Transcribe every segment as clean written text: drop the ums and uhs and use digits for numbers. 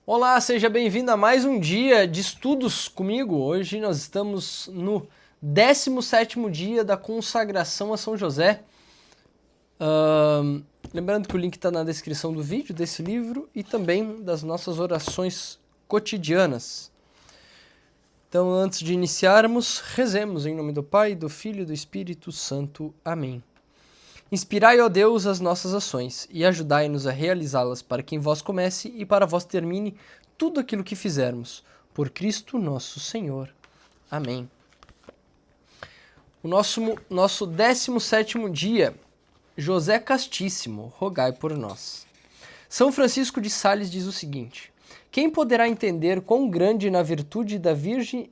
Olá, seja bem-vindo a mais um dia de estudos comigo. Hoje nós estamos no 17º dia da consagração a São José. Lembrando que o link está na descrição do vídeo desse livro e também das nossas orações cotidianas. Então, antes de iniciarmos, rezemos em nome do Pai, do Filho e do Espírito Santo. Amém. Inspirai, ó Deus, as nossas ações e ajudai-nos a realizá-las para que em vós comece e para vós termine tudo aquilo que fizermos. Por Cristo nosso Senhor. Amém. O nosso 17º dia, José Castíssimo, rogai por nós. São Francisco de Sales diz o seguinte: quem poderá entender quão grande na virtude da virgindade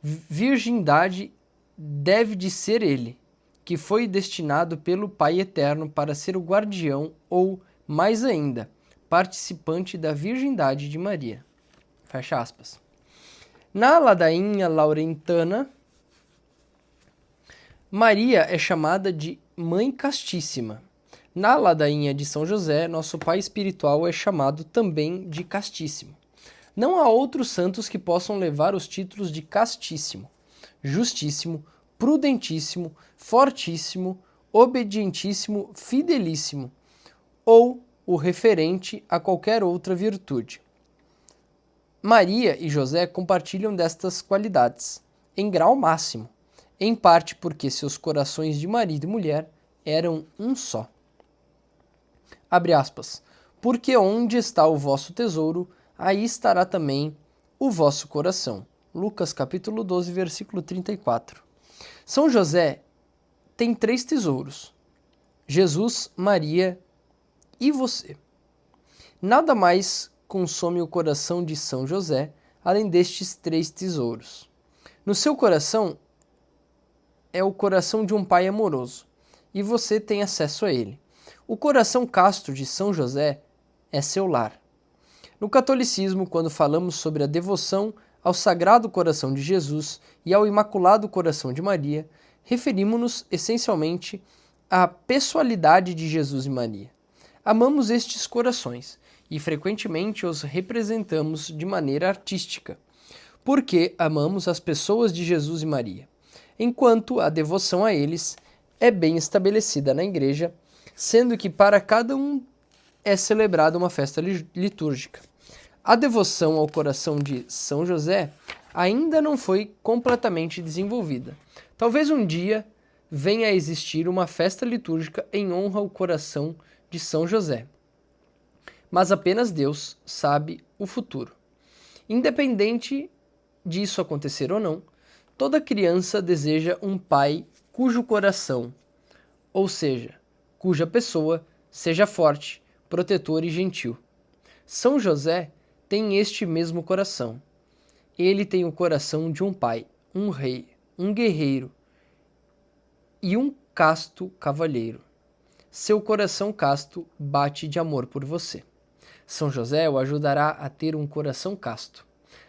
virgindade deve de ser ele, que foi destinado pelo Pai Eterno para ser o guardião ou, mais ainda, participante da virgindade de Maria. Fecha aspas. Na ladainha laurentana, Maria é chamada de Mãe Castíssima. Na ladainha de São José, nosso pai espiritual é chamado também de Castíssimo. Não há outros santos que possam levar os títulos de Castíssimo, Justíssimo, Prudentíssimo, Fortíssimo, Obedientíssimo, Fidelíssimo, ou o referente a qualquer outra virtude. Maria e José compartilham destas qualidades, em grau máximo, em parte porque seus corações de marido e mulher eram um só. Abre aspas. Porque onde está o vosso tesouro, aí estará também o vosso coração. Lucas capítulo 12, versículo 34. São José tem 3 tesouros: Jesus, Maria e você. Nada mais consome o coração de São José além destes 3 tesouros. No seu coração é o coração de um pai amoroso, e você tem acesso a ele. O coração casto de São José é seu lar. No catolicismo, quando falamos sobre a devoção ao Sagrado Coração de Jesus e ao Imaculado Coração de Maria, referimos-nos essencialmente à pessoalidade de Jesus e Maria. Amamos estes corações e frequentemente os representamos de maneira artística, porque amamos as pessoas de Jesus e Maria, enquanto a devoção a eles é bem estabelecida na Igreja, sendo que para cada um é celebrada uma festa litúrgica. A devoção ao coração de São José ainda não foi completamente desenvolvida. Talvez um dia venha a existir uma festa litúrgica em honra ao coração de São José. Mas apenas Deus sabe o futuro. Independente disso acontecer ou não, toda criança deseja um pai cujo coração, ou seja, cuja pessoa, seja forte, protetor e gentil. São José tem este mesmo coração. Ele tem o coração de um pai, um rei, um guerreiro e um casto cavalheiro. Seu coração casto bate de amor por você. São José o ajudará a ter um coração casto.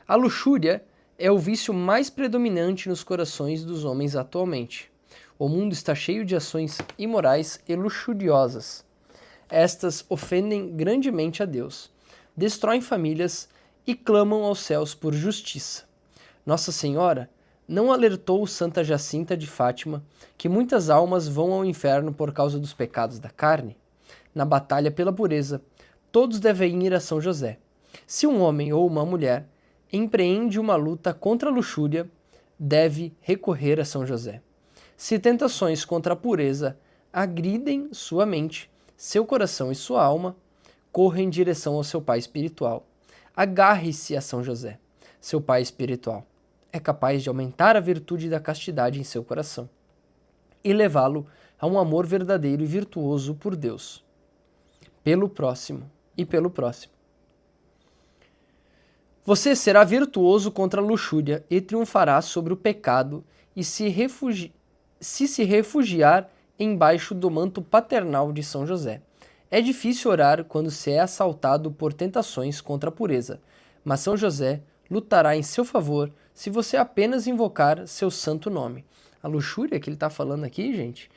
A luxúria é o vício mais predominante nos corações dos homens atualmente. O mundo está cheio de ações imorais e luxuriosas. Estas ofendem grandemente a Deus, destroem famílias e clamam aos céus por justiça. Nossa Senhora não alertou Santa Jacinta de Fátima que muitas almas vão ao inferno por causa dos pecados da carne? Na batalha pela pureza, todos devem ir a São José. Se um homem ou uma mulher empreende uma luta contra a luxúria, deve recorrer a São José. Se tentações contra a pureza agridem sua mente, seu coração e sua alma, corra em direção ao seu pai espiritual. Agarre-se a São José, seu pai espiritual. É capaz de aumentar a virtude da castidade em seu coração e levá-lo a um amor verdadeiro e virtuoso por Deus, pelo próximo e pelo próximo. Você será virtuoso contra a luxúria e triunfará sobre o pecado e se refugiar embaixo do manto paternal de São José. É difícil orar quando se é assaltado por tentações contra a pureza, mas São José lutará em seu favor se você apenas invocar seu santo nome. A luxúria que ele está falando aqui, gente,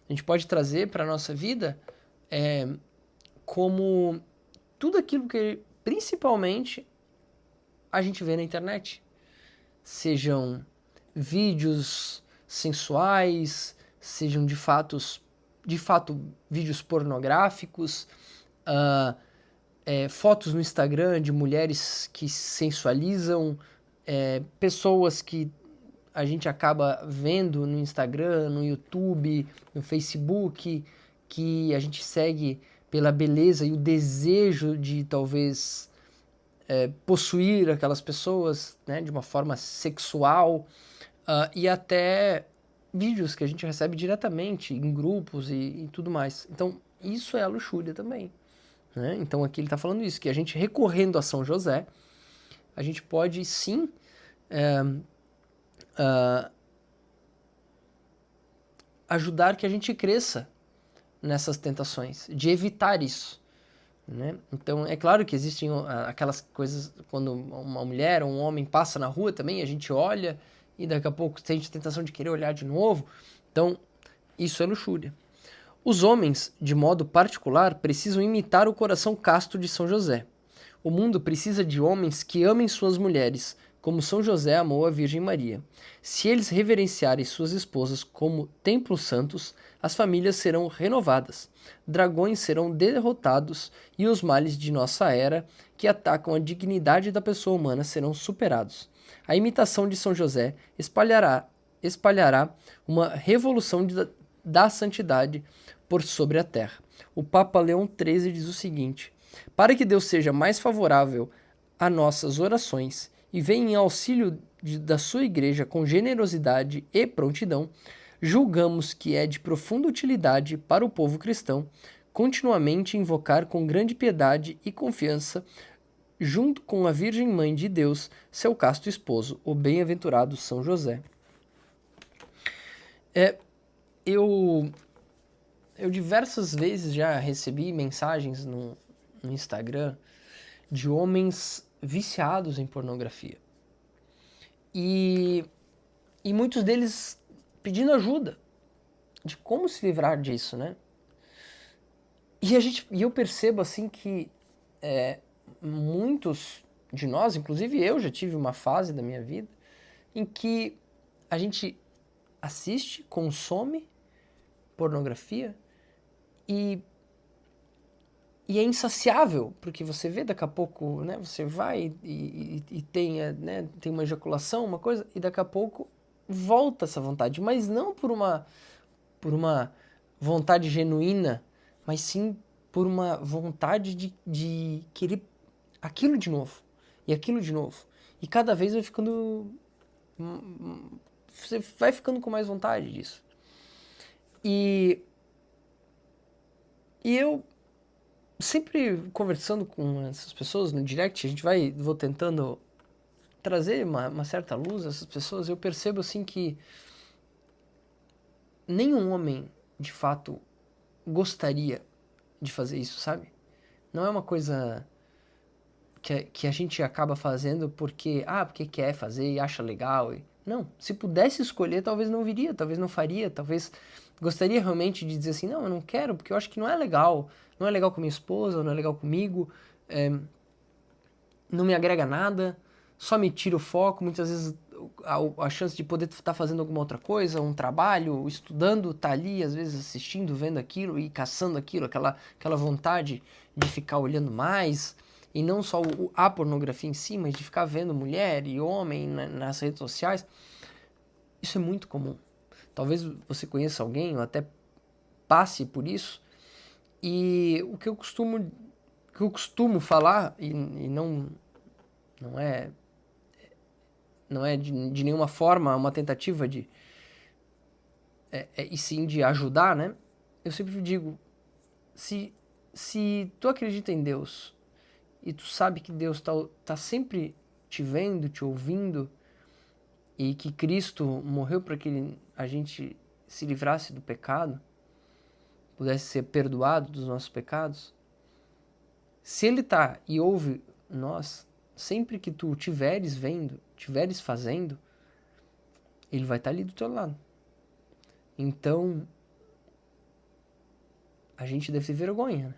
A gente pode trazer para a nossa vida como tudo aquilo que, principalmente, a gente vê na internet. Sejam vídeos sensuais, sejam de fato vídeos pornográficos, fotos no Instagram de mulheres que sensualizam, pessoas que a gente acaba vendo no Instagram, no YouTube, no Facebook, que a gente segue pela beleza e o desejo de talvez possuir aquelas pessoas, né, de uma forma sexual, e até vídeos que a gente recebe diretamente em grupos e tudo mais. Então, isso é a luxúria também. Né? Então, aqui ele está falando isso, que a gente recorrendo a São José, a gente pode sim ajudar que a gente cresça nessas tentações, de evitar isso. Né? Então, é claro que existem aquelas coisas, quando uma mulher ou um homem passa na rua também, a gente olha e daqui a pouco sente a tentação de querer olhar de novo. Então, isso é luxúria. Os homens, de modo particular, precisam imitar o coração casto de São José. O mundo precisa de homens que amem suas mulheres, como São José amou a Virgem Maria. Se eles reverenciarem suas esposas como templos santos, as famílias serão renovadas, dragões serão derrotados e os males de nossa era, que atacam a dignidade da pessoa humana, serão superados. A imitação de São José espalhará uma revolução da santidade por sobre a terra. O Papa Leão XIII diz o seguinte: para que Deus seja mais favorável a nossas orações e venha em auxílio da sua igreja com generosidade e prontidão, julgamos que é de profunda utilidade para o povo cristão continuamente invocar com grande piedade e confiança, junto com a Virgem Mãe de Deus, seu casto esposo, o bem-aventurado São José. Eu diversas vezes já recebi mensagens no Instagram de homens viciados em pornografia. E muitos deles pedindo ajuda de como se livrar disso, né? E eu percebo assim que muitos de nós, inclusive eu já tive uma fase da minha vida em que a gente assiste, consome pornografia e é insaciável, porque você vê daqui a pouco, né, você vai e tem, né, tem uma ejaculação, uma coisa, e daqui a pouco volta essa vontade, mas não por uma vontade genuína, mas sim por uma vontade de querer aquilo de novo, e aquilo de novo. E cada vez vai ficando... Você vai ficando com mais vontade disso. E eu sempre conversando com essas pessoas no direct, vou tentando trazer uma certa luz a essas pessoas, eu percebo assim que nenhum homem, de fato, gostaria de fazer isso, sabe? Não é uma coisa que a gente acaba fazendo porque quer fazer e acha legal. Não, se pudesse escolher, talvez não viria, talvez não faria, talvez gostaria realmente de dizer assim, não, eu não quero, porque eu acho que não é legal com minha esposa, não é legal comigo, não me agrega nada, só me tira o foco, muitas vezes a chance de poder estar fazendo alguma outra coisa, um trabalho, estudando, tá ali, às vezes assistindo, vendo aquilo e caçando aquilo, aquela vontade de ficar olhando mais, e não só a pornografia em si, mas de ficar vendo mulher e homem nas redes sociais. Isso é muito comum. Talvez você conheça alguém ou até passe por isso. E o que eu costumo falar, e não é de nenhuma forma uma tentativa de e sim de ajudar, né? Eu sempre digo, se tu acredita em Deus e tu sabe que Deus tá sempre te vendo, te ouvindo, e que Cristo morreu para que a gente se livrasse do pecado, pudesse ser perdoado dos nossos pecados, se Ele tá e ouve nós, sempre que tu tiveres vendo, tiveres fazendo, Ele vai estar ali do teu lado. Então, a gente deve ter vergonha, né?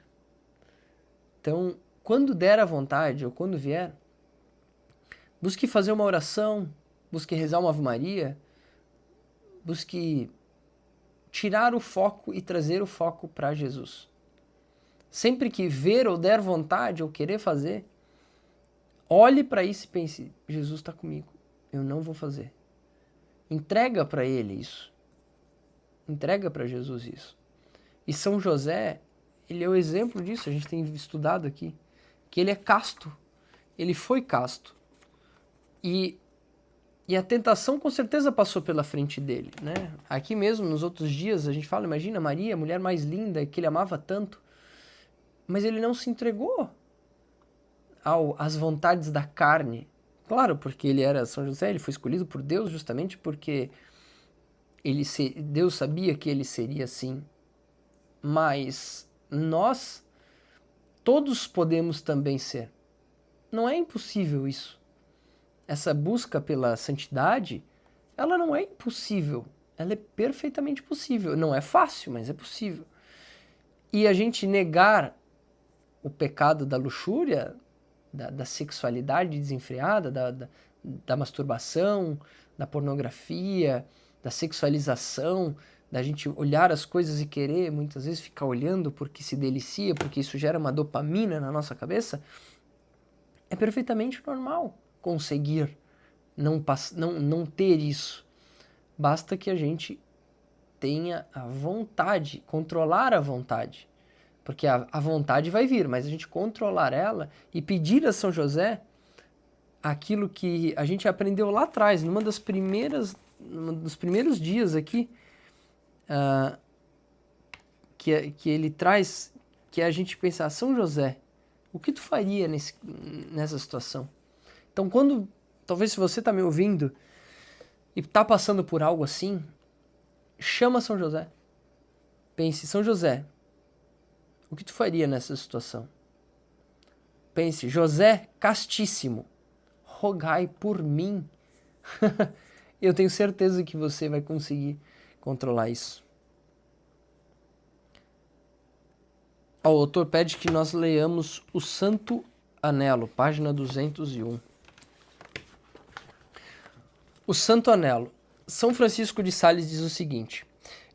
Então, quando der a vontade, ou quando vier, busque fazer uma oração, busque rezar uma Ave Maria, busque tirar o foco e trazer o foco para Jesus. Sempre que ver ou der vontade ou querer fazer, olhe para isso e pense, Jesus está comigo, eu não vou fazer. Entrega para Ele isso. Entrega para Jesus isso. E São José, ele é o exemplo disso, a gente tem estudado aqui, que ele é casto, ele foi casto. E a tentação com certeza passou pela frente dele, né? Aqui mesmo, nos outros dias, a gente fala, imagina Maria, a mulher mais linda, que ele amava tanto, mas ele não se entregou às vontades da carne. Claro, porque ele era São José, ele foi escolhido por Deus justamente porque Deus sabia que ele seria assim. Mas nós, todos podemos também ser. Não é impossível isso. Essa busca pela santidade, ela não é impossível. Ela é perfeitamente possível. Não é fácil, mas é possível. E a gente negar o pecado da luxúria, da sexualidade desenfreada, da masturbação, da pornografia, da sexualização, da gente olhar as coisas e querer, muitas vezes, ficar olhando porque se delicia, porque isso gera uma dopamina na nossa cabeça, é perfeitamente normal conseguir não ter isso. Basta que a gente tenha a vontade, controlar a vontade. Porque a vontade vai vir, mas a gente controlar ela e pedir a São José aquilo que a gente aprendeu lá atrás, num dos primeiros dias aqui, que ele traz, que é a gente pensar, São José, o que tu faria nessa situação? Então, talvez se você está me ouvindo e está passando por algo assim, chama São José. Pense, São José, o que tu faria nessa situação? Pense, José castíssimo, rogai por mim. Eu tenho certeza que você vai conseguir controlar isso. O autor pede que nós leiamos o Santo Anelo, página 201. O Santo Anelo. São Francisco de Sales diz o seguinte: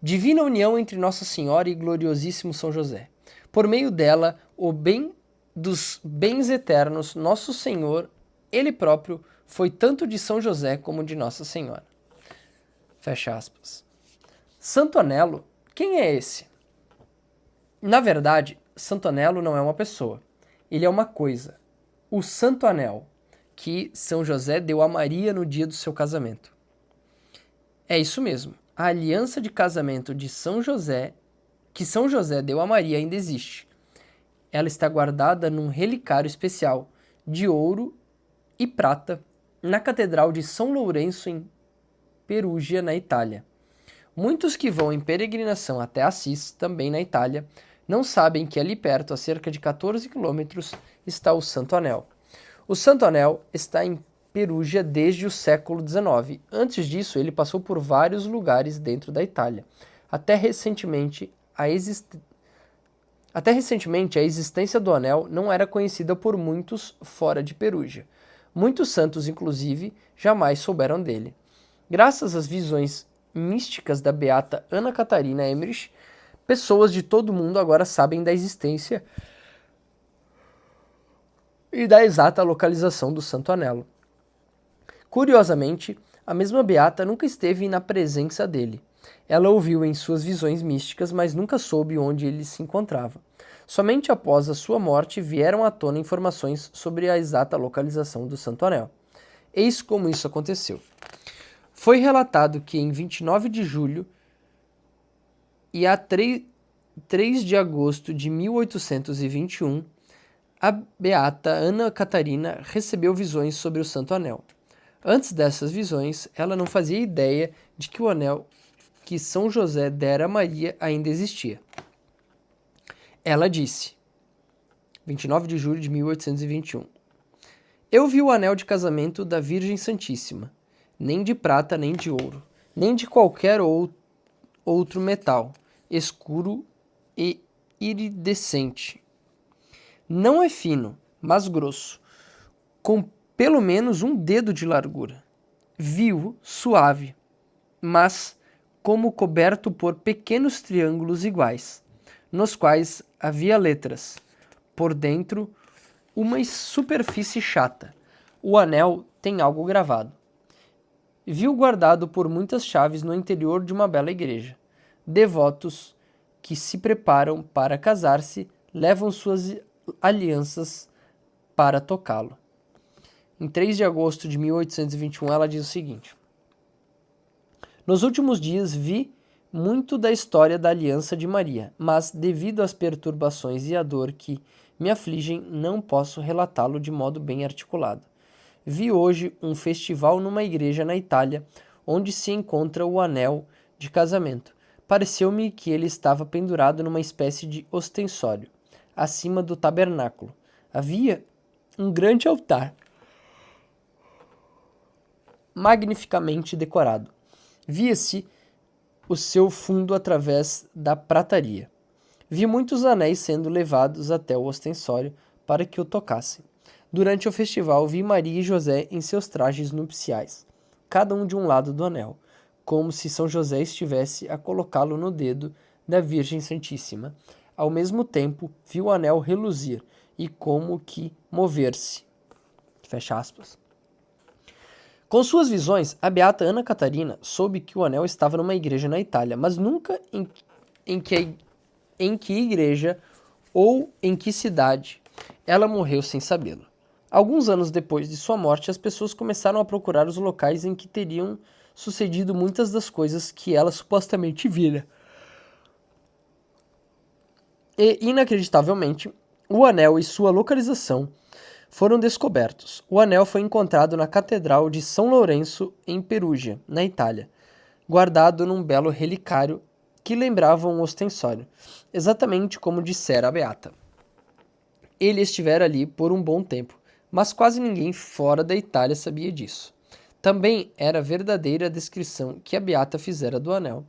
Divina união entre Nossa Senhora e gloriosíssimo São José. Por meio dela, o bem dos bens eternos, Nosso Senhor, Ele próprio, foi tanto de São José como de Nossa Senhora. Fecha aspas. Santo Anelo, quem é esse? Na verdade, Santo Anelo não é uma pessoa. Ele é uma coisa. O Santo Anel, que São José deu a Maria no dia do seu casamento. É isso mesmo. A aliança de casamento de São José, que São José deu a Maria, ainda existe. Ela está guardada num relicário especial de ouro e prata na Catedral de São Lourenço, em Perugia, na Itália. Muitos que vão em peregrinação até Assis, também na Itália, não sabem que ali perto, a cerca de 14 quilômetros, está o Santo Anel. O Santo Anel está em Perugia desde o século XIX. Antes disso, ele passou por vários lugares dentro da Itália. Até recentemente, a existência do anel não era conhecida por muitos fora de Perugia. Muitos santos, inclusive, jamais souberam dele. Graças às visões místicas da beata Ana Catarina Emmerich, pessoas de todo o mundo agora sabem da existência e da exata localização do Santo Anelo. Curiosamente, a mesma beata nunca esteve na presença dele. Ela ouviu em suas visões místicas, mas nunca soube onde ele se encontrava. Somente após a sua morte vieram à tona informações sobre a exata localização do Santo Anel. Eis como isso aconteceu. Foi relatado que em 29 de julho e a 3 de agosto de 1821, a beata Ana Catarina recebeu visões sobre o Santo Anel. Antes dessas visões, ela não fazia ideia de que o anel que São José dera a Maria ainda existia. Ela disse, 29 de julho de 1821, Eu vi o anel de casamento da Virgem Santíssima, nem de prata nem de ouro, nem de qualquer outro metal, escuro e iridescente. Não é fino, mas grosso, com pelo menos um dedo de largura. Vivo, suave, mas como coberto por pequenos triângulos iguais, nos quais havia letras. Por dentro, uma superfície chata. O anel tem algo gravado. Viu guardado por muitas chaves no interior de uma bela igreja. Devotos que se preparam para casar-se levam suas alianças para tocá-lo. Em 3 de agosto de 1821, ela diz o seguinte: nos últimos dias vi muito da história da aliança de Maria, mas devido às perturbações e à dor que me afligem, não posso relatá-lo de modo bem articulado. Vi hoje um festival numa igreja na Itália, onde se encontra o anel de casamento. Pareceu-me que ele estava pendurado numa espécie de ostensório, acima do tabernáculo. Havia um grande altar, magnificamente decorado. Via-se o seu fundo através da prataria. Vi muitos anéis sendo levados até o ostensório para que o tocassem. Durante o festival, vi Maria e José em seus trajes nupciais, cada um de um lado do anel, como se São José estivesse a colocá-lo no dedo da Virgem Santíssima. Ao mesmo tempo, vi o anel reluzir e como que mover-se. Fecha aspas. Com suas visões, a beata Ana Catarina soube que o anel estava numa igreja na Itália, mas nunca em que igreja ou em que cidade. Ela morreu sem sabê-lo. Alguns anos depois de sua morte, as pessoas começaram a procurar os locais em que teriam sucedido muitas das coisas que ela supostamente vira. E, inacreditavelmente, o anel e sua localização foram descobertos. O anel foi encontrado na Catedral de São Lourenço, em Perugia, na Itália, guardado num belo relicário que lembrava um ostensório, exatamente como dissera a beata. Ele estivera ali por um bom tempo, mas quase ninguém fora da Itália sabia disso. Também era verdadeira a descrição que a beata fizera do anel.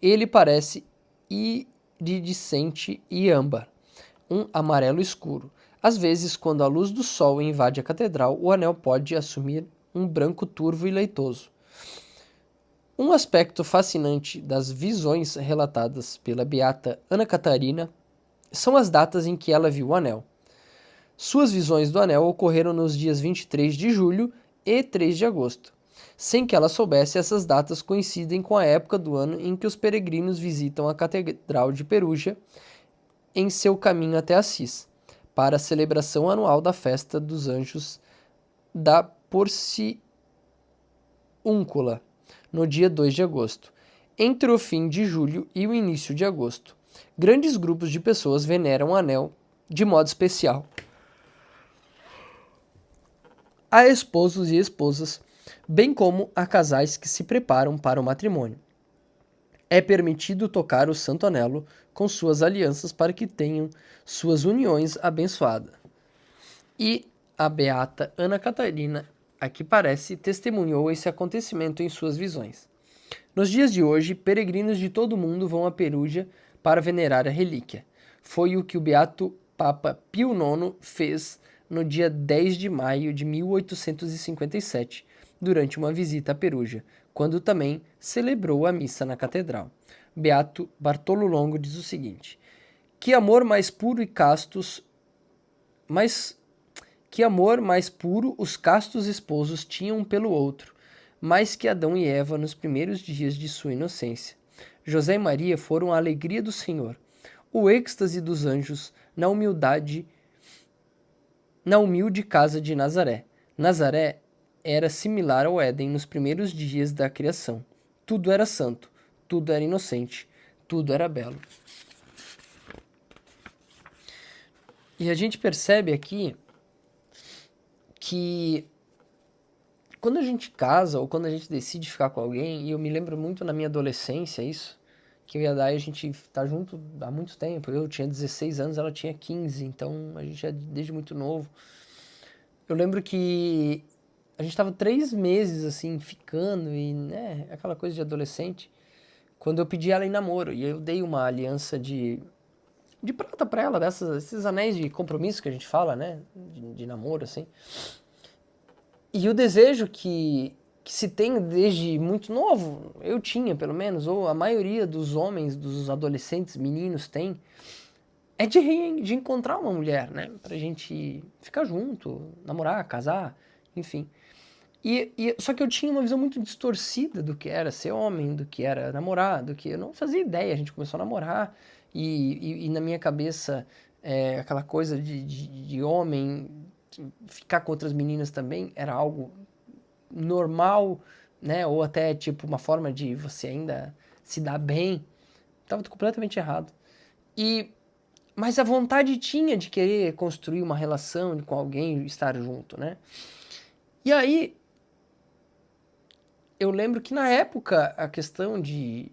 Ele parece iridescente e âmbar, um amarelo escuro. Às vezes, quando a luz do sol invade a catedral, o anel pode assumir um branco turvo e leitoso. Um aspecto fascinante das visões relatadas pela beata Ana Catarina são as datas em que ela viu o anel. Suas visões do anel ocorreram nos dias 23 de julho e 3 de agosto. Sem que ela soubesse, essas datas coincidem com a época do ano em que os peregrinos visitam a Catedral de Perugia em seu caminho até Assis, para a celebração anual da festa dos anjos da Porciúncula, no dia 2 de agosto. Entre o fim de julho e o início de agosto, grandes grupos de pessoas veneram o anel de modo especial. A esposos e esposas, bem como a casais que se preparam para o matrimônio. É permitido tocar o santo anelo com suas alianças para que tenham suas uniões abençoadas. E a beata Ana Catarina, aqui parece, testemunhou esse acontecimento em suas visões. Nos dias de hoje, peregrinos de todo o mundo vão a Perugia para venerar a relíquia. Foi o que o beato Papa Pio IX fez no dia 10 de maio de 1857, durante uma visita a Perugia, quando também celebrou a missa na catedral. Beato Bartolo Longo diz o seguinte: que amor mais puro os castos esposos tinham um pelo outro, mais que Adão e Eva nos primeiros dias de sua inocência. José e Maria foram a alegria do Senhor, o êxtase dos anjos na humilde casa de Nazaré. Nazaré era similar ao Éden nos primeiros dias da criação. Tudo era santo, tudo era inocente, tudo era belo. E a gente percebe aqui que quando a gente casa ou quando a gente decide ficar com alguém, e eu me lembro muito na minha adolescência isso, que eu e a Day, a gente tá junto há muito tempo. Eu tinha 16 anos, ela tinha 15, então a gente é desde muito novo. Eu lembro que a gente tava 3 meses, assim, ficando, e, né, aquela coisa de adolescente, quando eu pedi ela em namoro, e eu dei uma aliança de de prata pra ela, esses anéis de compromisso que a gente fala, né? De namoro, assim. E o desejo que se tem desde muito novo, eu tinha pelo menos, ou a maioria dos homens, dos adolescentes, meninos tem, é de encontrar uma mulher, né? Pra gente ficar junto, namorar, casar, enfim. Só que eu tinha uma visão muito distorcida do que era ser homem, do que era namorar, do que eu não fazia ideia. A gente começou a namorar e na minha cabeça aquela coisa de homem ficar com outras meninas também era algo normal, né? Ou até tipo uma forma de você ainda se dar bem. Tava completamente errado. Mas a vontade tinha de querer construir uma relação com alguém, estar junto, né? E aí eu lembro que na época a questão de,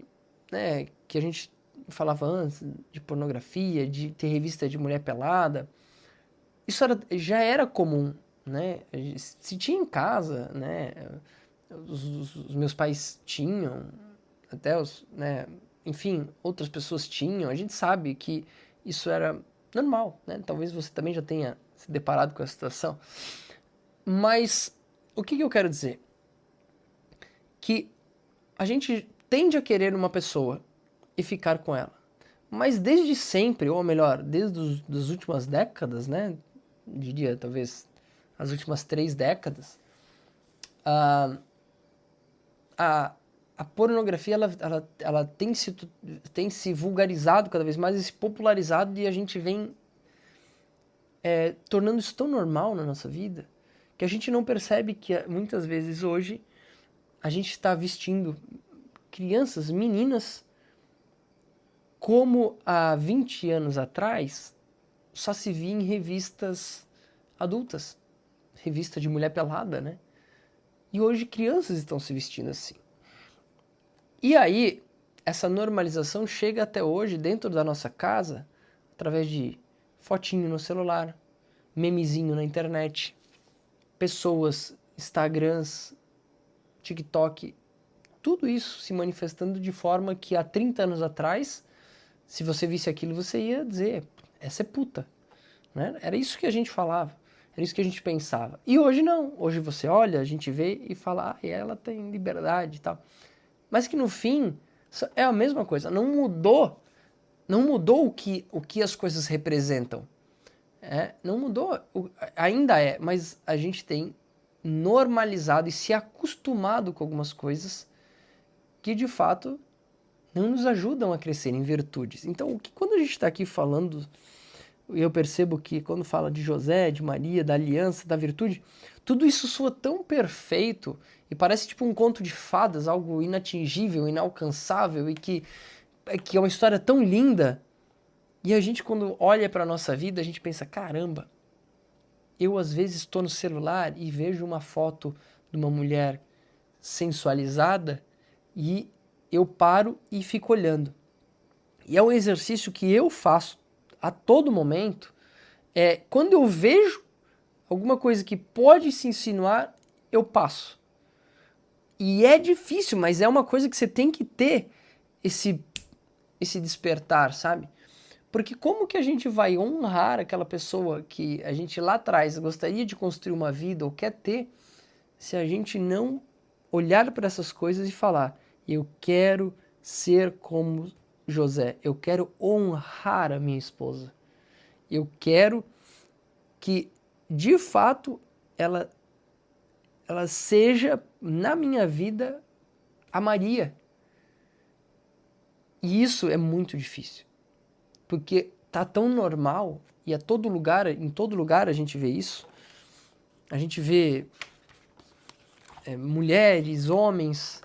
né, que a gente falava antes, de pornografia, de ter revista de mulher pelada, isso já era comum, né? Se tinha em casa, né? Os meus pais tinham, até né? Enfim, outras pessoas tinham. A gente sabe que isso era normal, né? Talvez você também já tenha se deparado com essa situação. Mas o que eu quero dizer? Que a gente tende a querer uma pessoa e ficar com ela. Mas desde sempre, ou melhor, desde as últimas décadas, né? Diria talvez as últimas 3 décadas, a, a, a pornografia ela tem se vulgarizado cada vez mais e se popularizado e a gente vem tornando isso tão normal na nossa vida que a gente não percebe que muitas vezes hoje a gente está vestindo crianças, meninas, como há 20 anos atrás só se via em revistas adultas, revista de mulher pelada, né? E hoje crianças estão se vestindo assim. E aí, essa normalização chega até hoje dentro da nossa casa através de fotinho no celular, memezinho na internet, pessoas, Instagrams, TikTok, tudo isso se manifestando de forma que há 30 anos atrás, se você visse aquilo, você ia dizer, essa é puta. Né? Era isso que a gente falava, era isso que a gente pensava. E hoje não, hoje você olha, a gente vê e fala, ah, ela tem liberdade e tal. Mas que no fim é a mesma coisa, não mudou o que as coisas representam. Não mudou, ainda é, mas a gente tem normalizado e se acostumado com algumas coisas que de fato não nos ajudam a crescer em virtudes. Então, quando a gente está aqui falando, eu percebo que quando fala de José, de Maria, da aliança, da virtude, tudo isso soa tão perfeito e parece tipo um conto de fadas, algo inatingível, inalcançável e que é uma história tão linda. E a gente, quando olha para a nossa vida, a gente pensa, caramba, eu às vezes estou no celular e vejo uma foto de uma mulher sensualizada e eu paro e fico olhando. E é um exercício que eu faço a todo momento. Quando eu vejo alguma coisa que pode se insinuar, eu passo. E é difícil, mas é uma coisa que você tem que ter esse despertar, sabe? Porque como que a gente vai honrar aquela pessoa que a gente lá atrás gostaria de construir uma vida ou quer ter, se a gente não olhar para essas coisas e falar, eu quero ser como José, eu quero honrar a minha esposa, eu quero que de fato ela seja na minha vida a Maria. E isso é muito difícil, porque tá tão normal e a todo lugar, em todo lugar a gente vê isso. A gente vê mulheres, homens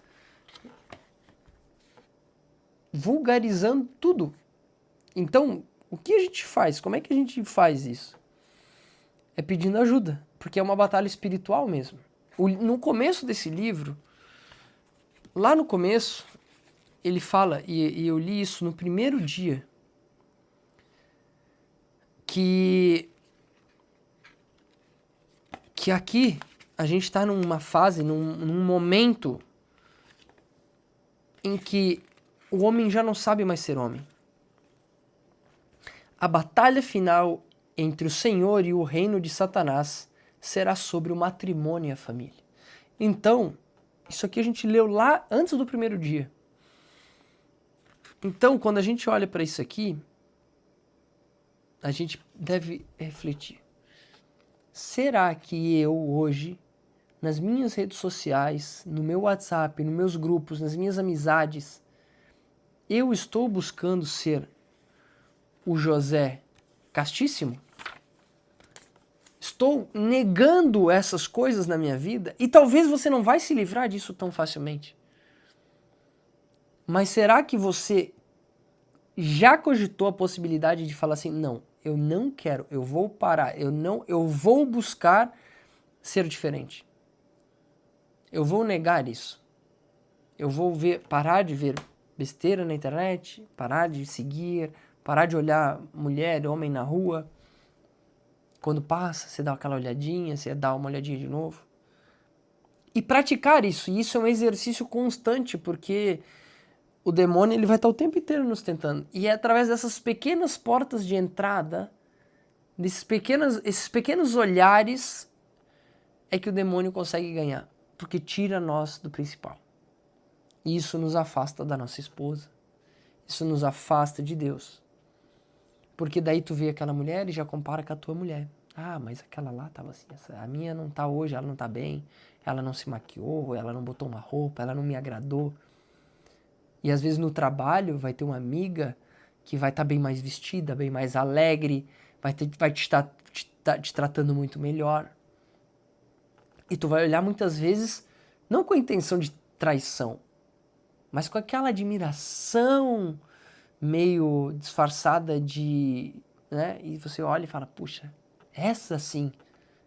vulgarizando tudo. Então, o que a gente faz? Como é que a gente faz isso? É pedindo ajuda, porque é uma batalha espiritual mesmo. No começo desse livro, lá no começo, ele fala, e eu li isso no primeiro dia, que aqui a gente está numa fase, num momento em que o homem já não sabe mais ser homem. A batalha final entre o Senhor e o reino de Satanás será sobre o matrimônio e a família. Então, isso aqui a gente leu lá antes do primeiro dia. Então, quando a gente olha para isso aqui, a gente deve refletir. Será que eu hoje, nas minhas redes sociais, no meu WhatsApp, nos meus grupos, nas minhas amizades, eu estou buscando ser o José castíssimo? Estou negando essas coisas na minha vida? E talvez você não vai se livrar disso tão facilmente. Mas será que você já cogitou a possibilidade de falar assim, não, eu não quero, eu vou parar, eu vou buscar ser diferente. Eu vou negar isso. Eu vou parar de ver besteira na internet, parar de seguir, parar de olhar mulher, homem na rua. Quando passa, você dá aquela olhadinha, você dá uma olhadinha de novo. E praticar isso. E isso é um exercício constante, porque o demônio ele vai estar o tempo inteiro nos tentando. E é através dessas pequenas portas de entrada, esses pequenos olhares, é que o demônio consegue ganhar. Porque tira nós do principal. E isso nos afasta da nossa esposa. Isso nos afasta de Deus. Porque daí tu vê aquela mulher e já compara com a tua mulher. Ah, mas aquela lá tava assim, a minha não tá hoje, ela não tá bem, ela não se maquiou, ela não botou uma roupa, ela não me agradou. E às vezes no trabalho vai ter uma amiga que vai estar bem mais vestida, bem mais alegre, vai te estar te tratando muito melhor. E tu vai olhar muitas vezes, não com a intenção de traição, mas com aquela admiração meio disfarçada de... né? E você olha e fala, puxa, essa sim.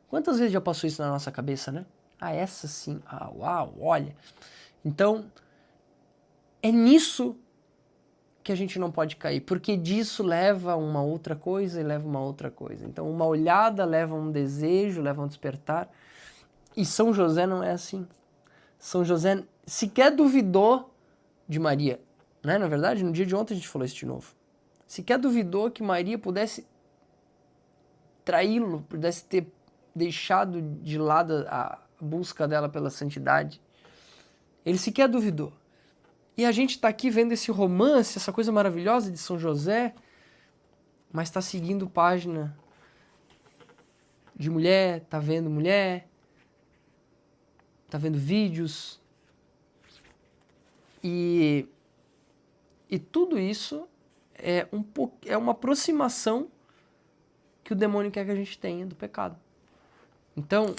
Quantas vezes já passou isso na nossa cabeça, né? Ah, essa sim. Ah, uau, olha. Então, é nisso que a gente não pode cair, porque disso leva uma outra coisa e leva uma outra coisa. Então, uma olhada leva a um desejo, leva a um despertar. E São José não é assim. São José sequer duvidou de Maria. Né? Na verdade, no dia de ontem a gente falou isso de novo. Sequer duvidou que Maria pudesse traí-lo, pudesse ter deixado de lado a busca dela pela santidade. Ele sequer duvidou. E a gente está aqui vendo esse romance, essa coisa maravilhosa de São José, mas está seguindo página de mulher, tá vendo vídeos. E tudo isso é uma aproximação que o demônio quer que a gente tenha do pecado. Então,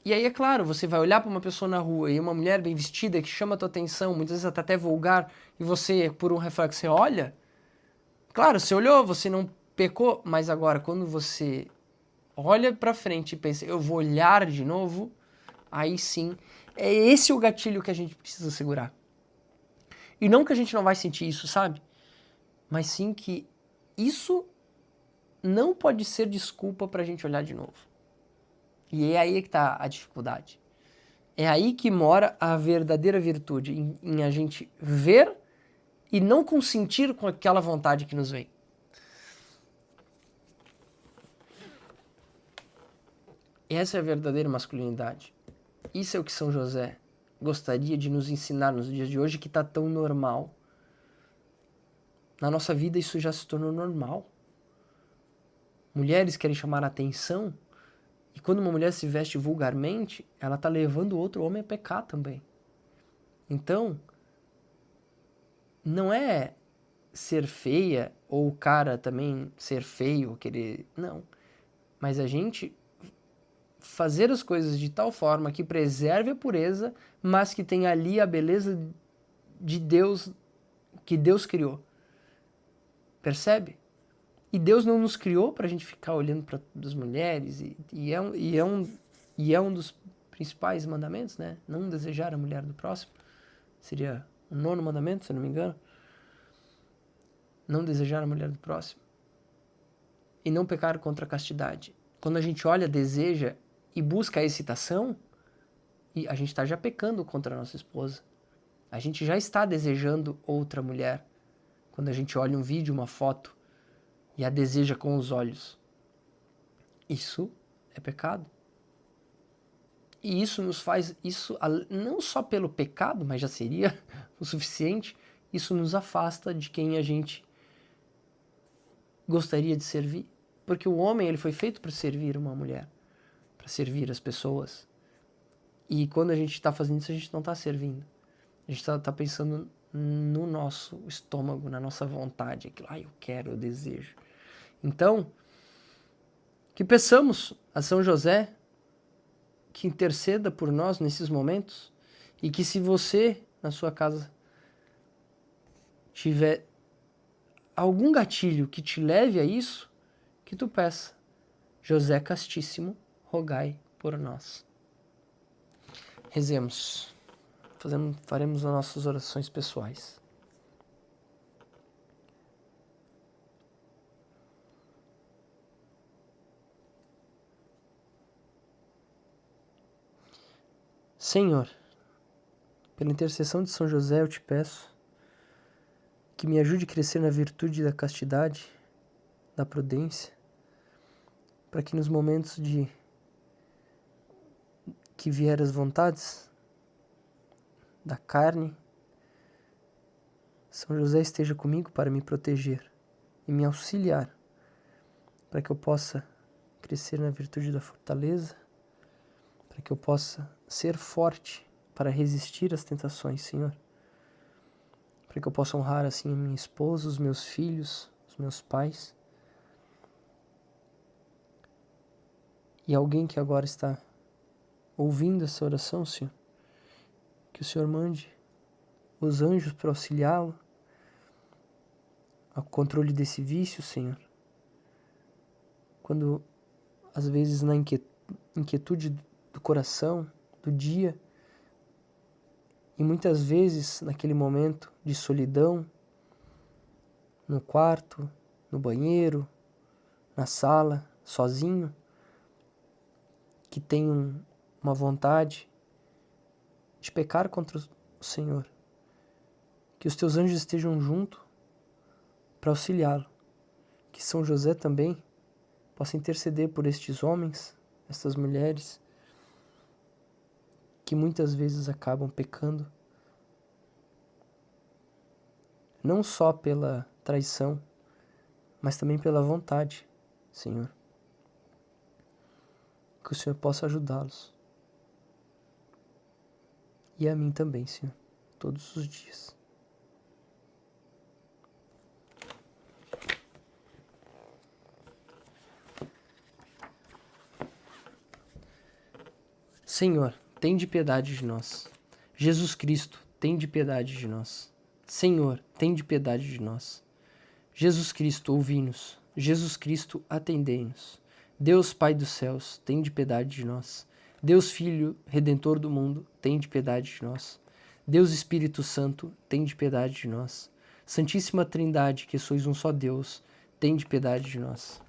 e aí é claro, você vai olhar para uma pessoa na rua e uma mulher bem vestida que chama a tua atenção, muitas vezes até vulgar, e você, por um reflexo, você olha. Claro, você olhou, você não pecou, mas agora, quando você olha para frente e pensa, eu vou olhar de novo, aí sim, é esse o gatilho que a gente precisa segurar. E não que a gente não vai sentir isso, sabe? Mas sim que isso não pode ser desculpa pra gente olhar de novo. E é aí que tá a dificuldade. É aí que mora a verdadeira virtude, em a gente ver e não consentir com aquela vontade que nos vem. Essa é a verdadeira masculinidade. Isso é o que São José gostaria de nos ensinar nos dias de hoje, que está tão normal. Na nossa vida isso já se tornou normal. Mulheres querem chamar a atenção, e quando uma mulher se veste vulgarmente, ela está levando outro homem a pecar também. Então, não é ser feia, ou o cara também ser feio, querer... Não. Mas a gente fazer as coisas de tal forma que preserve a pureza, mas que tenha ali a beleza de Deus, que Deus criou. Percebe? E Deus não nos criou para a gente ficar olhando para as mulheres, e é um dos principais mandamentos, né? Não desejar a mulher do próximo. Seria o 9º mandamento, se eu não me engano. Não desejar a mulher do próximo. E não pecar contra a castidade. Quando a gente olha, deseja e busca a excitação, e a gente está já pecando contra a nossa esposa. A gente já está desejando outra mulher. Quando a gente olha um vídeo, uma foto, e a deseja com os olhos, isso é pecado. E isso nos faz, isso não só pelo pecado, mas já seria o suficiente, isso nos afasta de quem a gente gostaria de servir. Porque o homem, ele foi feito para servir uma mulher, para servir as pessoas. E quando a gente está fazendo isso, a gente não está servindo. A gente está pensando no nosso estômago, na nossa vontade, aquilo, eu quero, eu desejo. Então, que peçamos a São José que interceda por nós nesses momentos e que, se você na sua casa tiver algum gatilho que te leve a isso, que tu peça: José Castíssimo, rogai por nós. Rezemos. Faremos as nossas orações pessoais. Senhor, pela intercessão de São José, eu te peço que me ajude a crescer na virtude da castidade, da prudência, para que nos momentos que vier as vontades da carne, São José esteja comigo para me proteger e me auxiliar, para que eu possa crescer na virtude da fortaleza, para que eu possa ser forte para resistir às tentações, Senhor. Para que eu possa honrar assim a minha esposa, os meus filhos, os meus pais. E alguém que agora está ouvindo essa oração, Senhor, que o Senhor mande os anjos para auxiliá-lo ao controle desse vício, Senhor. Quando, às vezes, na inquietude do coração, do dia, e muitas vezes naquele momento de solidão, no quarto, no banheiro, na sala, sozinho, que tem uma vontade de pecar contra o Senhor, que os teus anjos estejam junto para auxiliá-lo, que São José também possa interceder por estes homens, estas mulheres, que muitas vezes acabam pecando, não só pela traição, mas também pela vontade, Senhor. Que o Senhor possa ajudá-los. E a mim também, Senhor, todos os dias. Senhor, tende piedade de nós. Jesus Cristo, tende piedade de nós. Senhor, tende piedade de nós. Jesus Cristo, ouvi-nos. Jesus Cristo, atendei-nos. Deus Pai dos céus, tende piedade de nós. Deus Filho, Redentor do mundo, tende piedade de nós. Deus Espírito Santo, tende piedade de nós. Santíssima Trindade, que sois um só Deus, tende piedade de nós.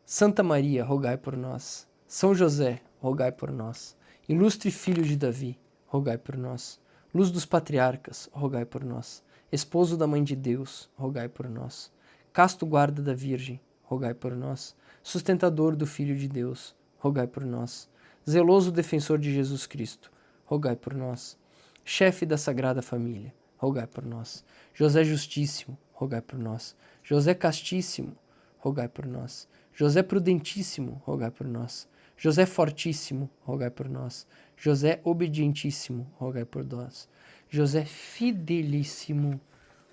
Santa Maria, rogai por nós. São José, rogai por nós. Ilustre Filho de Davi, rogai por nós. Luz dos patriarcas, rogai por nós. Esposo da Mãe de Deus, rogai por nós. Casto guarda da Virgem, rogai por nós. Sustentador do Filho de Deus, rogai por nós. Zeloso defensor de Jesus Cristo, rogai por nós. Chefe da Sagrada Família, rogai por nós. José Justíssimo, rogai por nós. José Castíssimo, rogai por nós. José Prudentíssimo, rogai por nós. José Fortíssimo, rogai por nós. José Obedientíssimo, rogai por nós. José Fidelíssimo,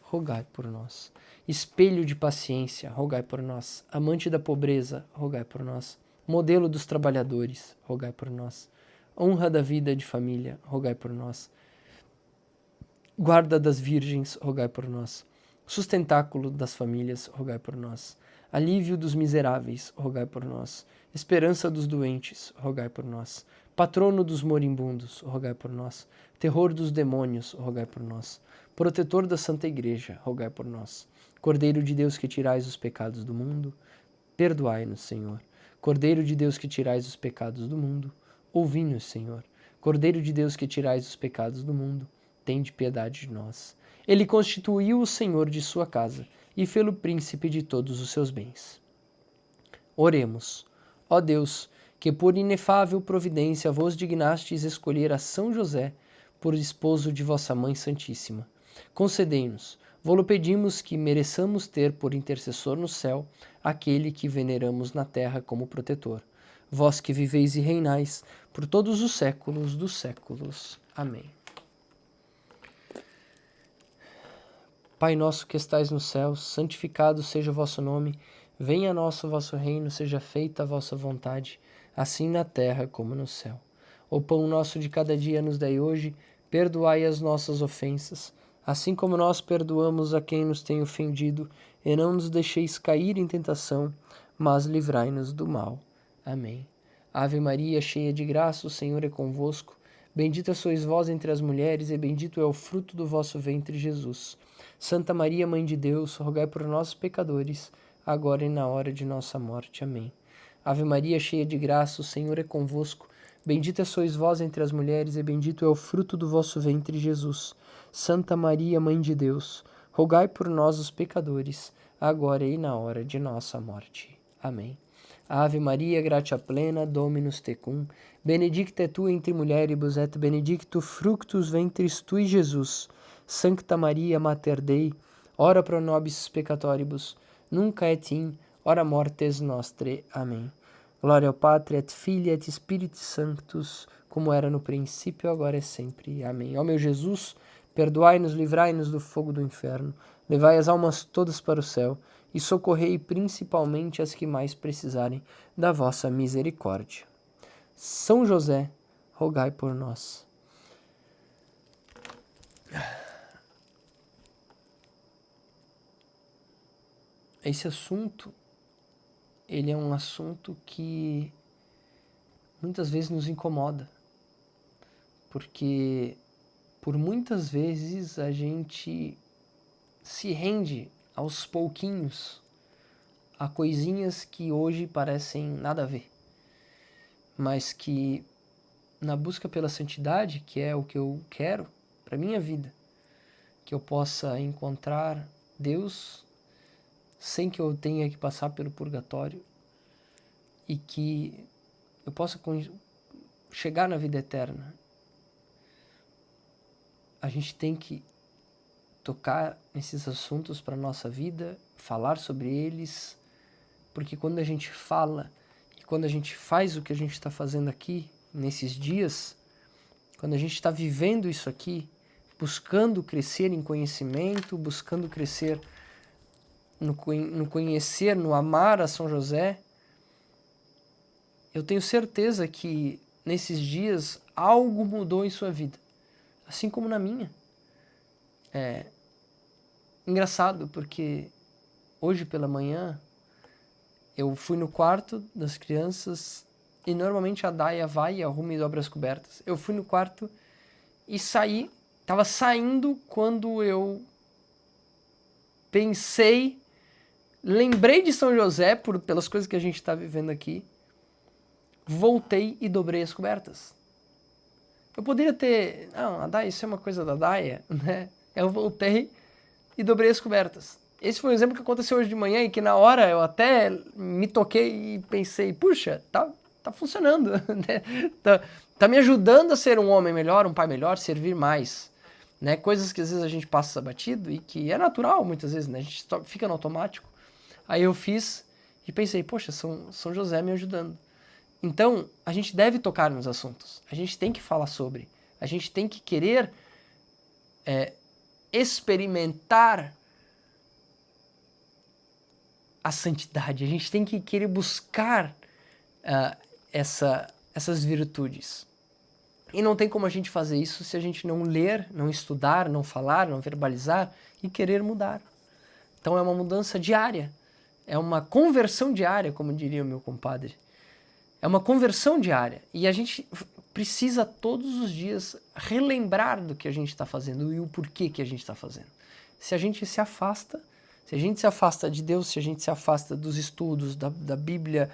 rogai por nós. Espelho de paciência, rogai por nós. Amante da pobreza, rogai por nós. Modelo dos trabalhadores, rogai por nós. Honra da vida de família, rogai por nós. Guarda das virgens, rogai por nós. Sustentáculo das famílias, rogai por nós. Alívio dos miseráveis, rogai por nós. Esperança dos doentes, rogai por nós. Patrono dos moribundos, rogai por nós. Terror dos demônios, rogai por nós. Protetor da Santa Igreja, rogai por nós. Cordeiro de Deus que tirais os pecados do mundo, perdoai-nos, Senhor. Cordeiro de Deus que tirais os pecados do mundo, ouvi-nos, Senhor. Cordeiro de Deus que tirais os pecados do mundo, tende piedade de nós. Ele constituiu o Senhor de sua casa, e pelo príncipe de todos os seus bens. Oremos. Ó Deus, que por inefável providência vos dignastes escolher a São José por esposo de vossa Mãe Santíssima, concedei-nos, vô-lo pedimos, que mereçamos ter por intercessor no céu aquele que veneramos na terra como protetor. Vós que viveis e reinais por todos os séculos dos séculos. Amém. Pai nosso que estais nos céus, santificado seja o vosso nome. Venha a nós o vosso reino, seja feita a vossa vontade, assim na terra como no céu. O pão nosso de cada dia nos dai hoje, perdoai as nossas ofensas, assim como nós perdoamos a quem nos tem ofendido, e não nos deixeis cair em tentação, mas livrai-nos do mal. Amém. Ave Maria, cheia de graça, o Senhor é convosco. Bendita sois vós entre as mulheres, e bendito é o fruto do vosso ventre, Jesus. Santa Maria, Mãe de Deus, rogai por nós, pecadores, agora e na hora de nossa morte. Amém. Ave Maria, cheia de graça, o Senhor é convosco. Bendita sois vós entre as mulheres, e bendito é o fruto do vosso ventre, Jesus. Santa Maria, Mãe de Deus, rogai por nós, os pecadores, agora e na hora de nossa morte. Amém. Ave Maria, gratia plena, Dominus tecum, benedicta tu entre mulieribus et benedictus fructus ventris tui, Jesus. Sancta Maria, Mater Dei, ora pro nobis peccatoribus, nunca et in hora mortis nostre. Amém. Glória ao Pátri, et Filii, et Spiritus Sanctus, como era no princípio, agora e sempre. Amém. Ó meu Jesus, perdoai-nos, livrai-nos do fogo do inferno, levai as almas todas para o céu, e socorrei principalmente as que mais precisarem da vossa misericórdia. São José, rogai por nós. Esse assunto, ele é um assunto que muitas vezes nos incomoda, porque por muitas vezes a gente se rende aos pouquinhos a coisinhas que hoje parecem nada a ver, mas que na busca pela santidade, que é o que eu quero para minha vida, que eu possa encontrar Deus sem que eu tenha que passar pelo purgatório e que eu possa chegar na vida eterna. A gente tem que tocar nesses assuntos para a nossa vida, falar sobre eles, porque quando a gente fala e quando a gente faz o que a gente está fazendo aqui, nesses dias, quando a gente está vivendo isso aqui, buscando crescer em conhecimento, buscando crescer no conhecer, no amar a São José, eu tenho certeza que nesses dias algo mudou em sua vida, assim como na minha. É engraçado, porque hoje pela manhã eu fui no quarto das crianças e normalmente a Daia vai e arruma e dobra as cobertas. Eu fui no quarto e saí, estava saindo quando eu pensei, lembrei de São José pelas coisas que a gente está vivendo aqui, voltei e dobrei as cobertas. Eu poderia ter, não, a Daia, isso é uma coisa da Daia, né? Eu voltei e dobrei as cobertas. Esse foi um exemplo que aconteceu hoje de manhã e que na hora eu até me toquei e pensei, puxa, tá funcionando, né? Tá me ajudando a ser um homem melhor, um pai melhor, servir mais, né? Coisas que às vezes a gente passa batido e que é natural muitas vezes, né? A gente fica no automático. Aí eu fiz e pensei, poxa, São José me ajudando. Então, a gente deve tocar nos assuntos, a gente tem que falar sobre, a gente tem que querer experimentar a santidade, a gente tem que querer buscar essas virtudes. E não tem como a gente fazer isso se a gente não ler, não estudar, não falar, não verbalizar e querer mudar. Então é uma mudança diária, é uma conversão diária, como diria o meu compadre. É uma conversão diária e a gente precisa todos os dias relembrar do que a gente está fazendo e o porquê que a gente está fazendo. Se a gente se afasta de Deus, se a gente se afasta dos estudos, da Bíblia,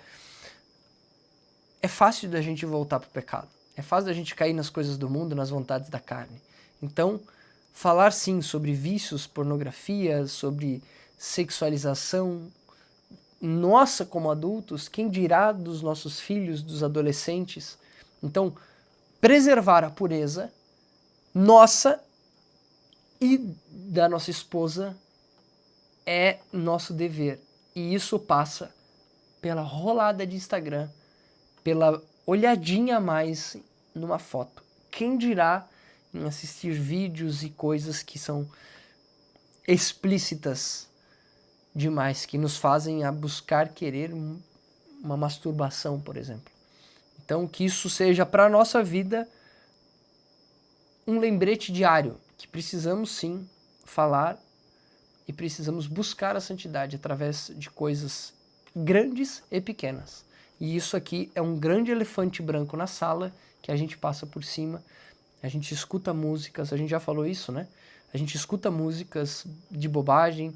é fácil da gente voltar para o pecado. É fácil da gente cair nas coisas do mundo, nas vontades da carne. Então, falar sim sobre vícios, pornografia, sobre sexualização nossa como adultos, quem dirá dos nossos filhos, dos adolescentes? Então, preservar a pureza nossa e da nossa esposa é nosso dever. E isso passa pela rolada de Instagram, pela olhadinha a mais numa foto. Quem dirá em assistir vídeos e coisas que são explícitas demais, que nos fazem a buscar querer uma masturbação, por exemplo. Então, que isso seja para a nossa vida um lembrete diário, que precisamos sim falar e precisamos buscar a santidade através de coisas grandes e pequenas. E isso aqui é um grande elefante branco na sala que a gente passa por cima, a gente escuta músicas, a gente já falou isso, né? A gente escuta músicas de bobagem,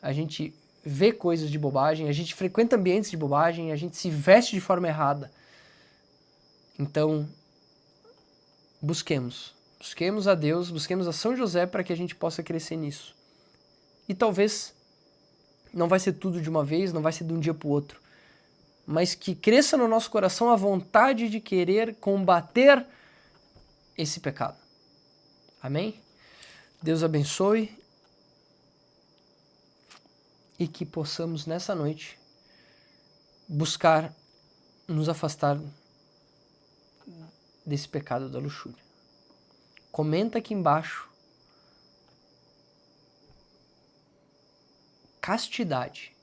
a gente vê coisas de bobagem, a gente frequenta ambientes de bobagem, a gente se veste de forma errada. Então, busquemos a Deus, busquemos a São José para que a gente possa crescer nisso. E talvez não vai ser tudo de uma vez, não vai ser de um dia para o outro, mas que cresça no nosso coração a vontade de querer combater esse pecado. Amém? Deus abençoe e que possamos nessa noite buscar nos afastar desse pecado da luxúria. Comenta aqui embaixo castidade.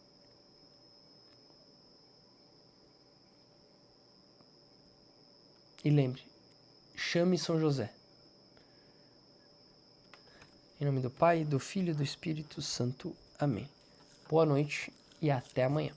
E lembre, chame São José. Em nome do Pai, do Filho e do Espírito Santo. Amém. Boa noite e até amanhã.